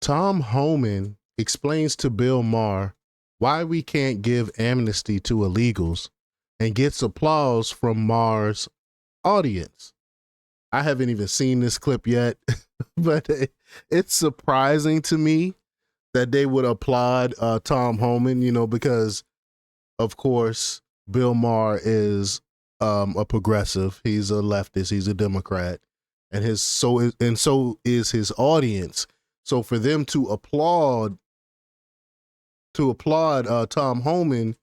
Tom Homan explains to Bill Maher why we can't give amnesty to illegals and gets applause from Maher's audience. I haven't even seen this clip yet, but it's surprising to me that they would applaud Tom Homan, because, of course, Bill Maher is a progressive. He's a leftist. He's a Democrat, and so is his audience. So for them to applaud Tom Homan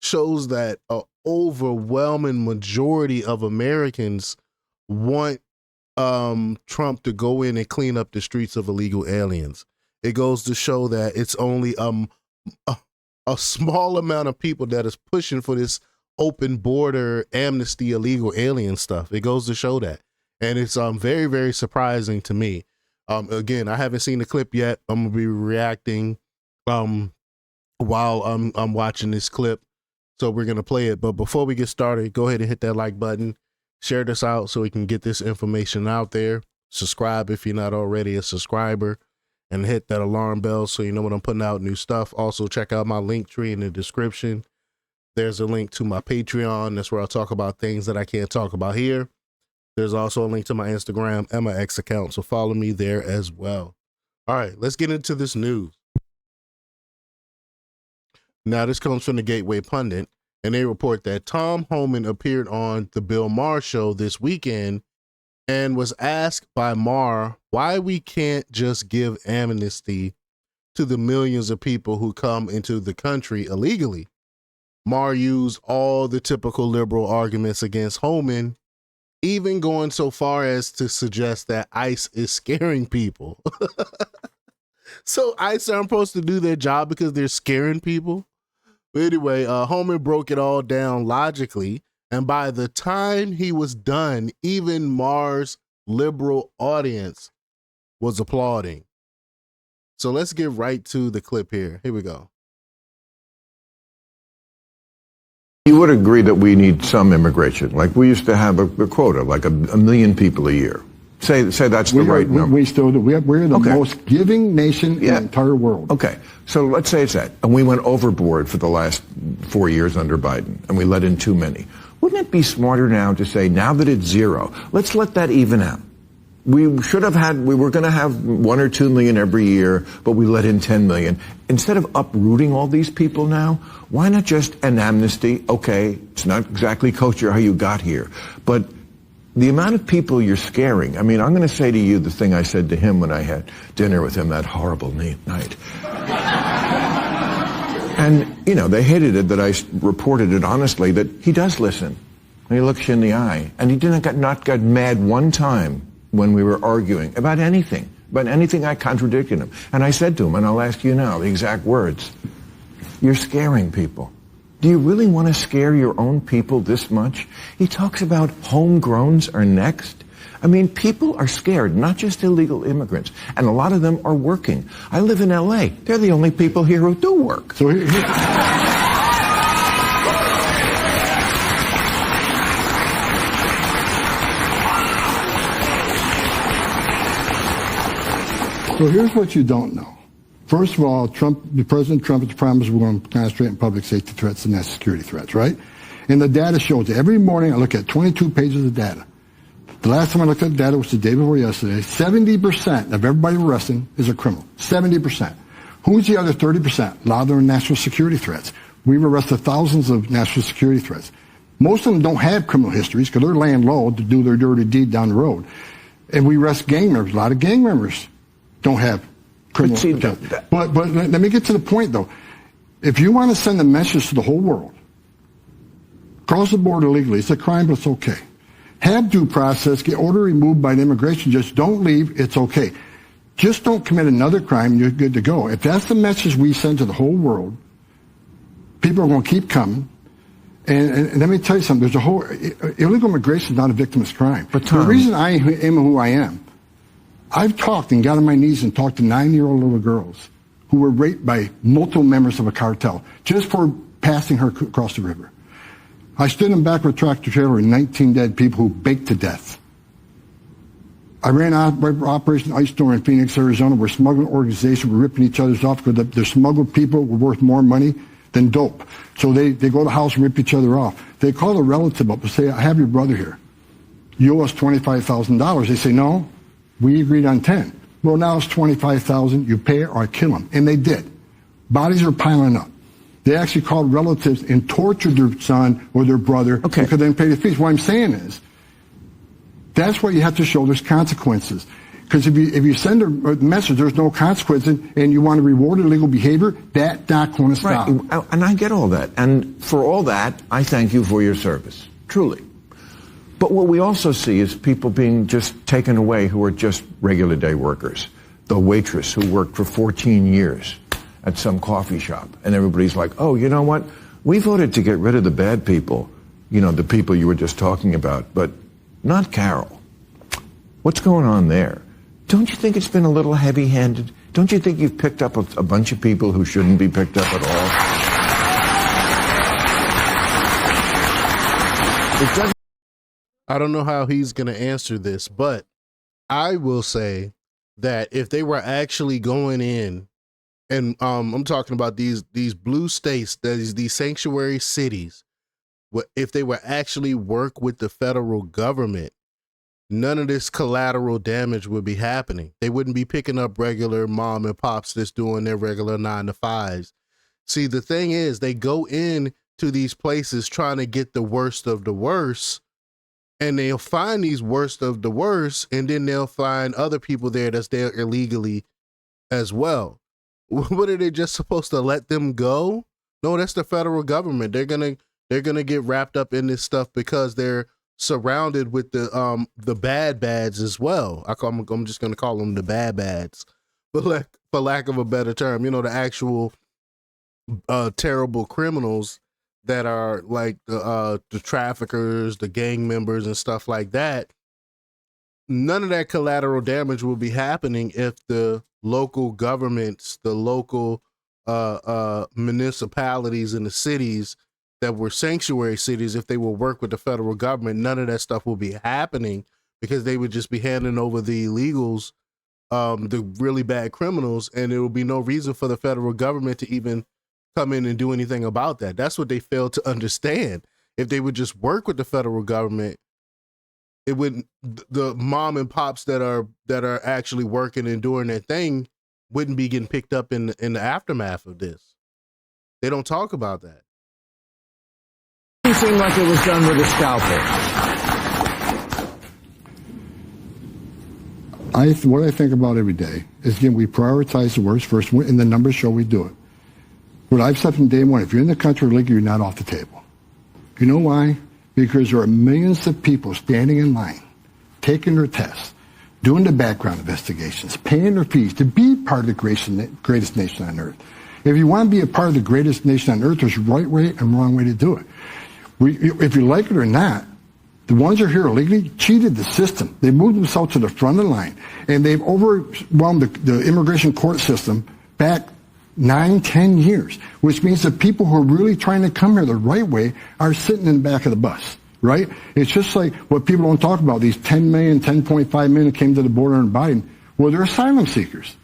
shows that an overwhelming majority of Americans want Trump to go in and clean up the streets of illegal aliens. It goes to show that it's only a small amount of people that is pushing for this open border amnesty illegal alien stuff. It goes to show that. And it's very, very surprising to me. Again, I haven't seen the clip yet. I'm going to be reacting while I'm watching this clip. So we're going to play it. But before we get started, go ahead and hit that like button. Share this out so we can get this information out there. Subscribe if you're not already a subscriber. And hit that alarm bell so you know when I'm putting out new stuff. Also, check out my link tree in the description. There's a link to my Patreon. That's where I'll talk about things that I can't talk about here. There's also a link to my Instagram and my X account, so follow me there as well. All right, let's get into this news. Now, this comes from the Gateway Pundit, and they report that Tom Homan appeared on the Bill Maher show this weekend and was asked by Maher why we can't just give amnesty to the millions of people who come into the country illegally. Maher used all the typical liberal arguments against Homan, even going so far as to suggest that ICE is scaring people. So ICE aren't supposed to do their job because they're scaring people? But anyway, Homan broke it all down logically, and by the time he was done, even Maher's liberal audience was applauding. So let's get right to the clip here. Here we go. You would agree that we need some immigration. Like we used to have a quota, like a million people a year. Say that's the right number. We still do. We're the most giving nation in the entire world. Okay, so let's say it's that. And we went overboard for the last 4 years under Biden, and we let in too many. Wouldn't it be smarter now to say, now that it's zero, let's let that even out? We were going to have 1 or 2 million every year, but we let in 10 million. Instead of uprooting all these people now, why not just an amnesty? Okay, it's not exactly kosher how you got here, but the amount of people you're scaring. I mean, I'm going to say to you the thing I said to him when I had dinner with him that horrible night. And, they hated it that I reported it honestly, that he does listen. And he looks you in the eye. And he not got mad one time when we were arguing about anything I contradicted him. And I said to him, and I'll ask you now the exact words, you're scaring people. Do you really want to scare your own people this much? He talks about homegrowns are next. I mean, people are scared, not just illegal immigrants. And a lot of them are working. I live in L.A. They're the only people here who do work. So here's what you don't know. First of all, President Trump has promised we're going to concentrate on public safety threats and national security threats, right? And the data shows it. Every morning I look at 22 pages of data. The last time I looked at the data was the day before yesterday. 70% of everybody we're arresting is a criminal. 70%. Who's the other 30%? A lot of them are national security threats. We've arrested thousands of national security threats. Most of them don't have criminal histories because they're laying low to do their dirty deed down the road. And we arrest gang members. A lot of gang members don't have criminal history. But let me get to the point, though. If you want to send a message to the whole world, cross the border illegally, it's a crime, but it's okay. Have due process, get order removed by an immigration judge, don't leave, it's okay. Just don't commit another crime, you're good to go. If that's the message we send to the whole world, people are going to keep coming. And let me tell you something, illegal immigration is not a victimless crime. But the reason I am who I am, I've talked and got on my knees and talked to 9-year-old little girls who were raped by multiple members of a cartel just for passing her across the river. I stood in back of a tractor trailer with 19 dead people who baked to death. I ran Operation Ice Storm in Phoenix, Arizona, where smuggling organizations were ripping each other's off because the smuggled people were worth more money than dope. So they go to the house and rip each other off. They call a relative up and say, I have your brother here. You owe us $25,000. They say, no, we agreed on 10. Well, now it's $25,000. You pay it or I kill him. And they did. Bodies are piling up. They actually called relatives and tortured their son or their brother because they didn't pay the fees. What I'm saying is, that's what you have to show. There's consequences. Because if you send a message, there's no consequences, and you want to reward illegal behavior, that's not going to stop. Right. And I get all that. And for all that, I thank you for your service. Truly. But what we also see is people being just taken away who are just regular day workers. The waitress who worked for 14 years at some coffee shop. And everybody's like, oh, you know what? We voted to get rid of the bad people. You know, the people you were just talking about. But not Carol. What's going on there? Don't you think it's been a little heavy-handed? Don't you think you've picked up a bunch of people who shouldn't be picked up at all? I don't know how he's going to answer this, but I will say that if they were actually going in, and I'm talking about these blue states, these sanctuary cities, if they were actually work with the federal government, none of this collateral damage would be happening. They wouldn't be picking up regular mom and pops that's doing their regular 9-to-5s. See, the thing is, they go in to these places trying to get the worst of the worst, and they'll find these worst of the worst, and then they'll find other people there that's there illegally as well. What are they just supposed to let them go? No, that's the federal government. They're gonna get wrapped up in this stuff because they're surrounded with the bad bads as well. I'm just gonna call them the bad bads, but for lack of a better term, you know, the actual terrible criminals that are like the traffickers, the gang members, and stuff like that. None of that collateral damage will be happening if the local governments, the local municipalities in the cities that were sanctuary cities, if they will work with the federal government, none of that stuff will be happening because they would just be handing over the illegals, the really bad criminals, and there will be no reason for the federal government to even come in and do anything about that. That's what they failed to understand. If they would just work with the federal government, it wouldn't, the mom and pops that are actually working and doing their thing wouldn't be getting picked up in the aftermath of this. They don't talk about that. It seemed like it was done with a scalpel. What I think about every day is, again, we prioritize the worst first, and the numbers show we do it. What I've said from day one, if you're in the country illegally, you're not off the table. You know why? Because there are millions of people standing in line, taking their tests, doing the background investigations, paying their fees to be part of the greatest nation on earth. If you want to be a part of the greatest nation on earth, there's a right way and wrong way to do it. If you like it or not, the ones who are here illegally cheated the system. They moved themselves to the front of the line, and they've overwhelmed the immigration court system back 9-10 years, which means the people who are really trying to come here the right way are sitting in the back of the bus, right? It's just like what people don't talk about, these 10 million, 10.5 million that came to the border in Biden. Well, they're asylum seekers.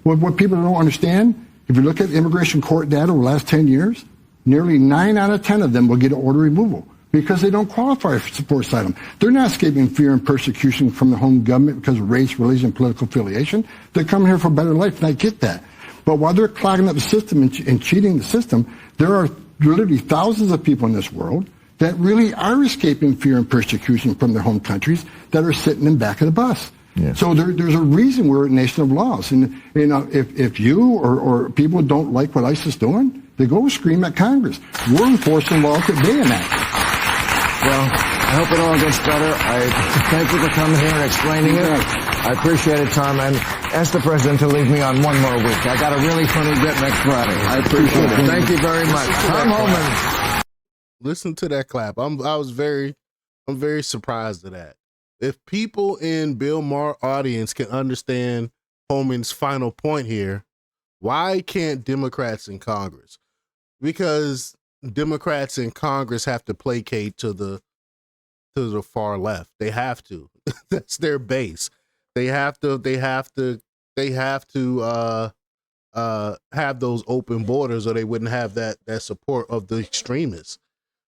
What people don't understand, if you look at immigration court data over the last 10 years, nearly 9 out of 10 of them will get an order removal because they don't qualify for support asylum. They're not escaping fear and persecution from the home government because of race, religion, political affiliation. They're coming here for a better life, and I get that. But while they're clogging up the system and cheating the system, there are literally thousands of people in this world that really are escaping fear and persecution from their home countries that are sitting in the back of the bus. Yeah. So there's a reason we're a nation of laws. And you know, if you or people don't like what ICE is doing, they go scream at Congress. We're enforcing laws that they enact. Well, I hope it all gets better. I thank you for coming here and explaining it. I appreciate it, Tom, and ask the president to leave me on one more week. I got a really funny bit next Friday. I appreciate it. Thank you very much. Tom Homan. Listen to that clap. I'm very surprised at that. If people in Bill Maher audience can understand Homan's final point here, why can't Democrats in Congress? Because Democrats in Congress have to placate to the far left. They have to. That's their base. They have to have those open borders, or they wouldn't have that support of the extremists.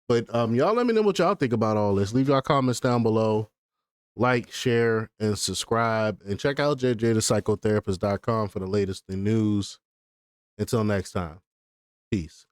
But y'all let me know what y'all think about all this. Leave your comments down below. Like, share, and subscribe. And check out jjthepsychotherapist.com for the latest in news. Until next time. Peace.